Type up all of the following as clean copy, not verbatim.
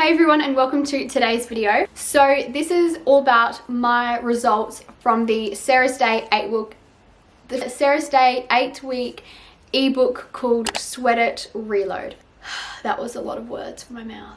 Hi everyone and welcome to today's video. So this is all about my results from the Sarah's Day 8-week ebook called Sweat It Reload. That was a lot of words for my mouth.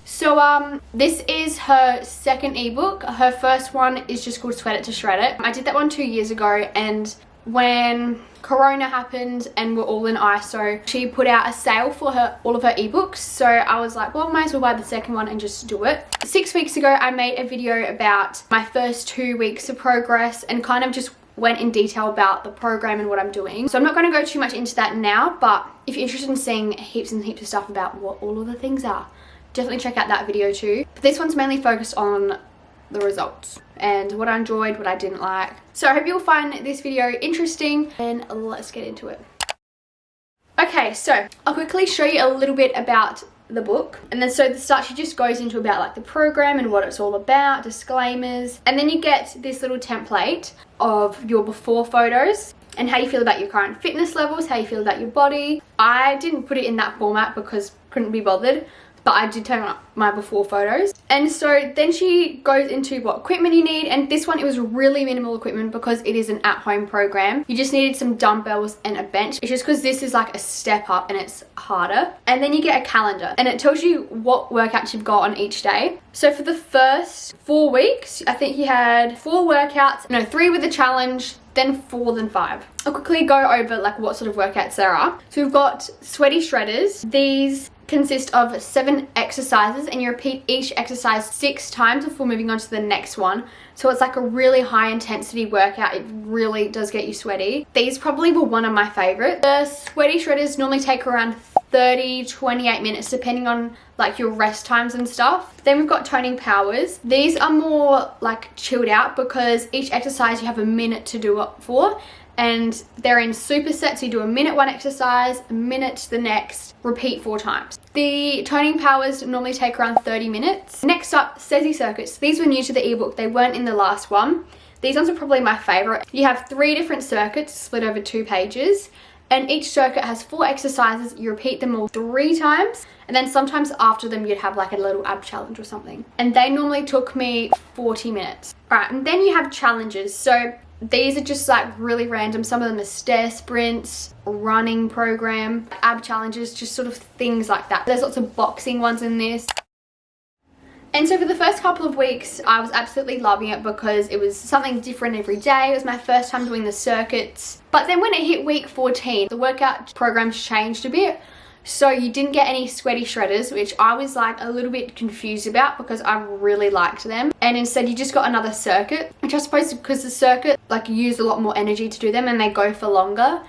So this is her second ebook. Her first one is just called Sweat It to Shred It. I did that one 2 years ago, and when Corona happened and we're all in ISO, she put out a sale for all of her ebooks. So I was like, well, I might as well buy the second one and just do it. 6 weeks ago, I made a video about my first 2 weeks of progress and kind of just went in detail about the program and what I'm doing. So I'm not going to go too much into that now, but if you're interested in seeing heaps and heaps of stuff about what all of the things are, definitely check out that video too. But this one's mainly focused on the results and what I enjoyed, what I didn't like. So I hope you'll find this video interesting, and let's get into it. Okay, so I'll quickly show you a little bit about the book, and then so at the start she just goes into about like the program and what it's all about, disclaimers, and then you get this little template of your before photos and how you feel about your current fitness levels, how you feel about your body. I didn't put it in that format because couldn't be bothered, but I did turn up my before photos. And so then she goes into what equipment you need, and this one, it was really minimal equipment because it is an at-home program. You just needed some dumbbells and a bench. It's just because this is like a step up and it's harder. And then you get a calendar and it tells you what workouts you've got on each day. So for the first 4 weeks, I think you had 4 workouts, no, 3 with the challenge, then 4, then 5. I'll quickly go over like what sort of workouts there are. So we've got sweaty shredders. These consist of 7 exercises, and you repeat each exercise 6 times before moving on to the next one. So it's like a really high intensity workout. It really does get you sweaty. These probably were one of my favorites. The sweaty shredders normally take around 30-28 minutes depending on like your rest times and stuff. Then we've got toning powers. These are more like chilled out because each exercise you have a minute to do it for, and they're in supersets. So you do a minute one exercise, a minute the next, repeat 4 times. The toning powers normally take around 30 minutes. Next up, Sezi circuits. These were new to the ebook. They weren't in the last one. These ones are probably my favorite. You have 3 different circuits split over 2 pages, and each circuit has 4 exercises. You repeat them all 3 times, and then sometimes after them you'd have like a little ab challenge or something. And they normally took me 40 minutes. All right, and then you have challenges. So these are just like really random. Some of them are stair sprints, running program, ab challenges, just sort of things like that. There's lots of boxing ones in this. And so for the first couple of weeks, I was absolutely loving it because it was something different every day. It was my first time doing the circuits. But then when it hit week 14, the workout programs changed a bit. So you didn't get any sweaty shredders, which I was like a little bit confused about because I really liked them. And instead you just got another circuit, which I suppose because the circuit like used a lot more energy to do them and they go for longer.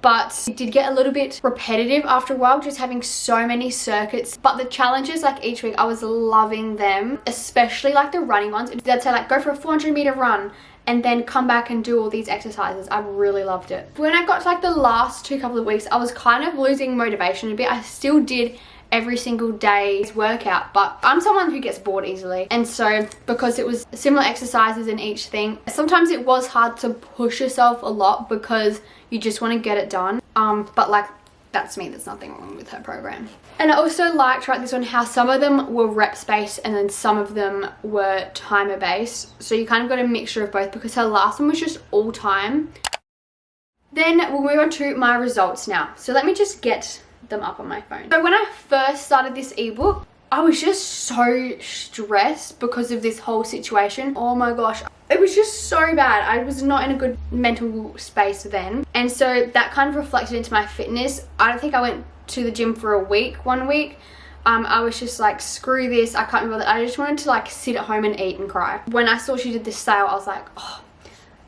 But it did get a little bit repetitive after a while, just having so many circuits. But the challenges like each week, I was loving them, especially like the running ones. They'd say like go for a 400-meter run and then come back and do all these exercises. I really loved it. When I got to like the last couple of weeks, I was kind of losing motivation a bit. I still did every single day's workout, but I'm someone who gets bored easily, and so because it was similar exercises in each thing, sometimes it was hard to push yourself a lot because you just want to get it done. But like that's me, there's nothing wrong with her program. And I also liked this one how some of them were reps based and then some of them were timer based, so you kind of got a mixture of both because her last one was just all time. Then we'll move on to my results now. So let me just get them up on my phone. So when I first started this ebook, I was just so stressed because of this whole situation. Oh my gosh, it was just so bad. I was not in a good mental space then, and so that kind of reflected into my fitness. I don't think I went to the gym for a week. 1 week I was just like, screw this, I can't be bothered. I just wanted to like sit at home and eat and cry. When I saw she did this sale, I was like, oh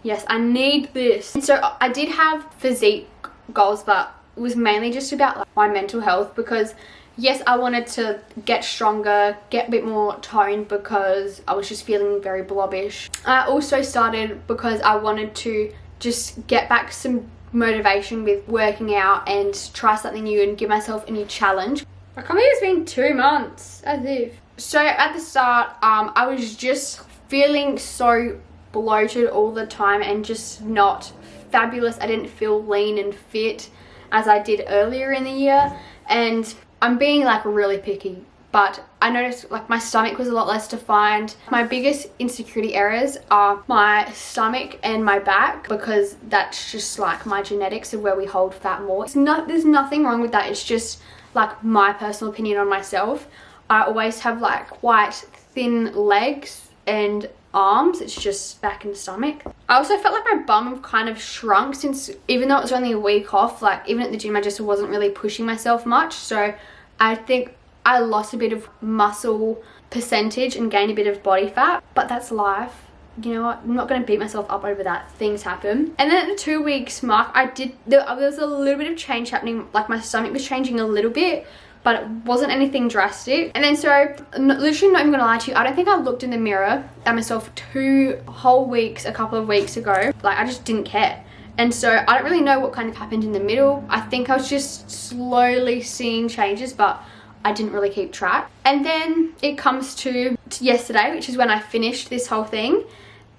yes, I need this. And so I did have physique goals, but it was mainly just about like my mental health, because yes, I wanted to get stronger, get a bit more toned because I was just feeling very blobbish. I also started because I wanted to just get back some motivation with working out and try something new and give myself a new challenge. I can't believe it's been 2 months, as if. So at the start, I was just feeling so bloated all the time and just not fabulous. I didn't feel lean and fit. as I did earlier in the year. And I'm being like really picky, but I noticed like my stomach was a lot less defined. My biggest insecurity areas are my stomach and my back, because that's just like my genetics of where we hold fat more. There's nothing wrong with that. It's just like my personal opinion on myself. I always have like quite thin legs and arms. It's just back and stomach. I also felt like my bum kind of shrunk, since even though it was only a week off, like even at the gym I just wasn't really pushing myself much. So I think I lost a bit of muscle percentage and gained a bit of body fat, but that's life. You know what, I'm not going to beat myself up over that. Things happen. And then at the 2 weeks mark, there was a little bit of change happening. Like my stomach was changing a little bit, but it wasn't anything drastic. And then so, literally not even gonna lie to you, I don't think I looked in the mirror at myself 2 whole weeks a couple of weeks ago. Like I just didn't care. And so I don't really know what kind of happened in the middle. I think I was just slowly seeing changes, but I didn't really keep track. And then it comes to yesterday, which is when I finished this whole thing.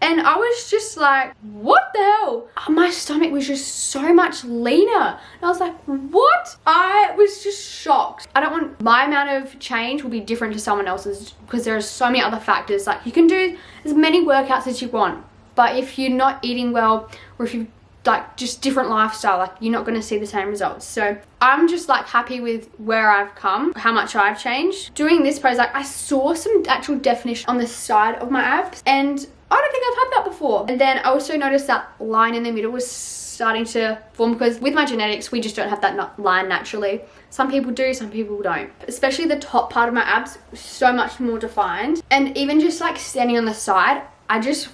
And I was just like, what the hell? My stomach was just so much leaner. And I was like, what? I was just shocked. I don't want, my amount of change will be different to someone else's, because there are so many other factors. Like you can do as many workouts as you want, but if you're not eating well, or if you like just different lifestyle, like you're not going to see the same results. So I'm just like happy with where I've come, how much I've changed. Doing this pose, like I saw some actual definition on the side of my abs, and I don't think I've had that before. And then I also noticed that line in the middle was starting to form, because with my genetics, we just don't have that line naturally. Some people do, some people don't. Especially the top part of my abs, so much more defined. And even just like standing on the side, I just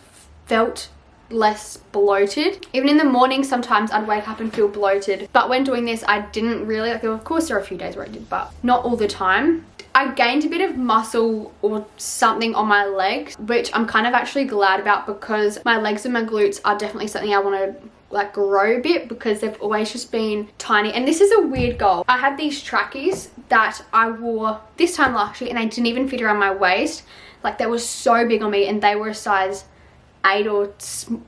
felt less bloated. Even in the morning, sometimes I'd wake up and feel bloated. But when doing this, I didn't really, like, of course there are a few days where I did, but not all the time. I gained a bit of muscle or something on my legs, which I'm kind of actually glad about, because my legs and my glutes are definitely something I want to like grow a bit, because they've always just been tiny. And this is a weird goal. I had these trackies that I wore this time last year, and they didn't even fit around my waist. Like they were so big on me, and they were a size 8 or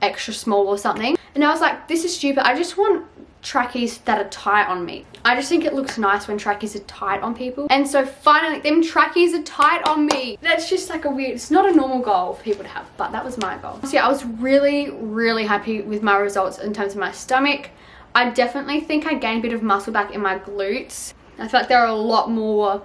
extra small or something. And I was like, this is stupid. I just want trackies that are tight on me. I just think it looks nice when trackies are tight on people. And so finally, them trackies are tight on me. That's just like a weird, it's not a normal goal for people to have, but that was my goal. So yeah, I was really, really happy with my results in terms of my stomach. I definitely think I gained a bit of muscle back in my glutes. I feel like they're a lot more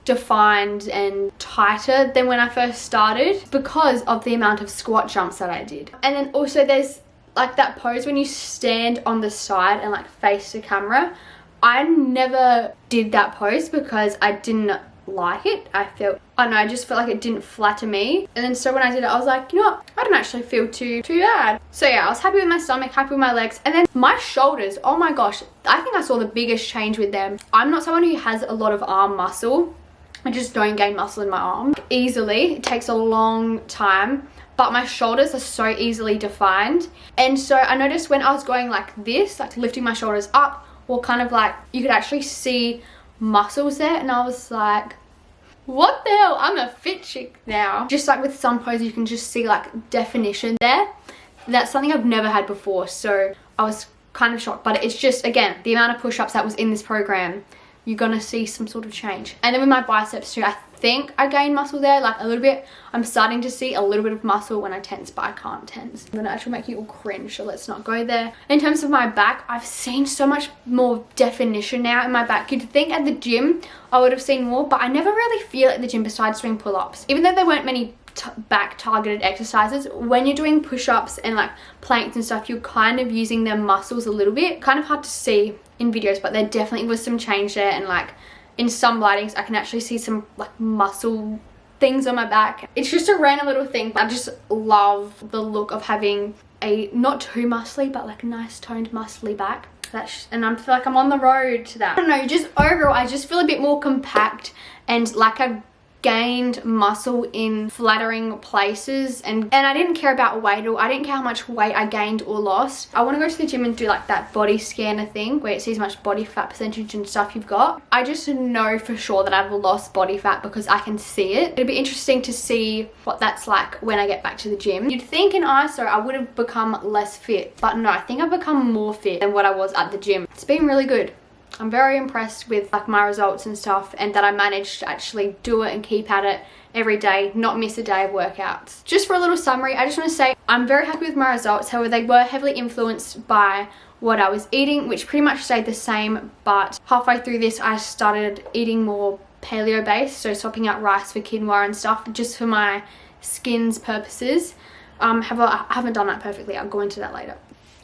defined and tighter than when I first started, because of the amount of squat jumps that I did. And then also there's like that pose when you stand on the side and like face the camera. I never did that pose because I didn't like it. I don't know, I just felt like it didn't flatter me. And then so when I did it, I was like, you know what, I don't actually feel too bad. So yeah, I was happy with my stomach, happy with my legs. And then my shoulders, oh my gosh, I think I saw the biggest change with them. I'm not someone who has a lot of arm muscle. I just don't gain muscle in my arm easily. It takes a long time, but my shoulders are so easily defined. And so I noticed when I was going like this, like lifting my shoulders up, or kind of like you could actually see muscles there, and I was like, what the hell, I'm a fit chick now. Just like with some poses you can just see like definition there. That's something I've never had before, so I was kind of shocked. But it's just, again, the amount of push-ups that was in this program, you're gonna see some sort of change. And then with my biceps too, I think I gained muscle there, like a little bit. I'm starting to see a little bit of muscle when I tense, but I can't tense. I'm gonna actually make you all cringe, so let's not go there. In terms of my back, I've seen so much more definition now in my back. You'd think at the gym I would have seen more, but I never really feel it at the gym besides doing pull-ups. Even though there weren't many back targeted exercises, when you're doing push-ups and like planks and stuff, you're kind of using their muscles a little bit. Kind of hard to see in videos, but there definitely was some change there. And like in some lightings I can actually see some like muscle things on my back. It's just a random little thing, but I just love the look of having a not too muscly but like a nice toned muscly back. And I feel like I'm on the road to that. I don't know, just overall I just feel a bit more compact, and like I've gained muscle in flattering places, and I didn't care about weight, or I didn't care how much weight I gained or lost. I want to go to the gym and do like that body scanner thing where it sees how much body fat percentage and stuff you've got. I just know for sure that I've lost body fat because I can see it. It'd be interesting to see what that's like when I get back to the gym. You'd think in ISO I would have become less fit, but no, I think I've become more fit than what I was at the gym. It's been really good. I'm very impressed with like my results and stuff, and that I managed to actually do it and keep at it every day, not miss a day of workouts. Just for a little summary, I just want to say I'm very happy with my results. However, they were heavily influenced by what I was eating, which pretty much stayed the same, but halfway through this I started eating more paleo based, so swapping out rice for quinoa and stuff just for my skin's purposes. However, I haven't done that perfectly. I'll go into that later.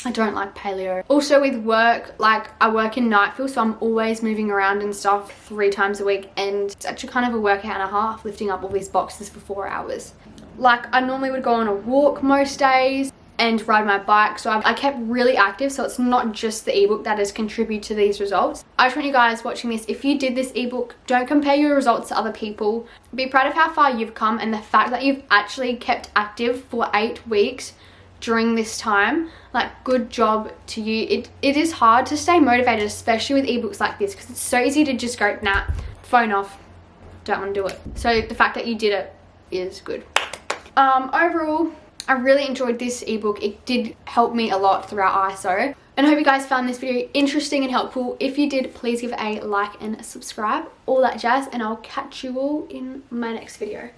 I don't like paleo. Also with work, like I work in night field, so I'm always moving around and stuff 3 times a week, and it's actually kind of a workout and a half lifting up all these boxes for 4 hours. Like I normally would go on a walk most days and ride my bike, so I kept really active, so it's not just the ebook that has contributed to these results. I just want you guys watching this, if you did this ebook, don't compare your results to other people. Be proud of how far you've come and the fact that you've actually kept active for 8 weeks during this time. Like, good job to you. It is hard to stay motivated, especially with ebooks like this, because it's so easy to just go, nah, phone off, don't want to do it. So the fact that you did it is good. Overall, I really enjoyed this ebook. It did help me a lot throughout ISO, and I hope you guys found this video interesting and helpful. If you did, please give it a like and subscribe, all that jazz, and I'll catch you all in my next video.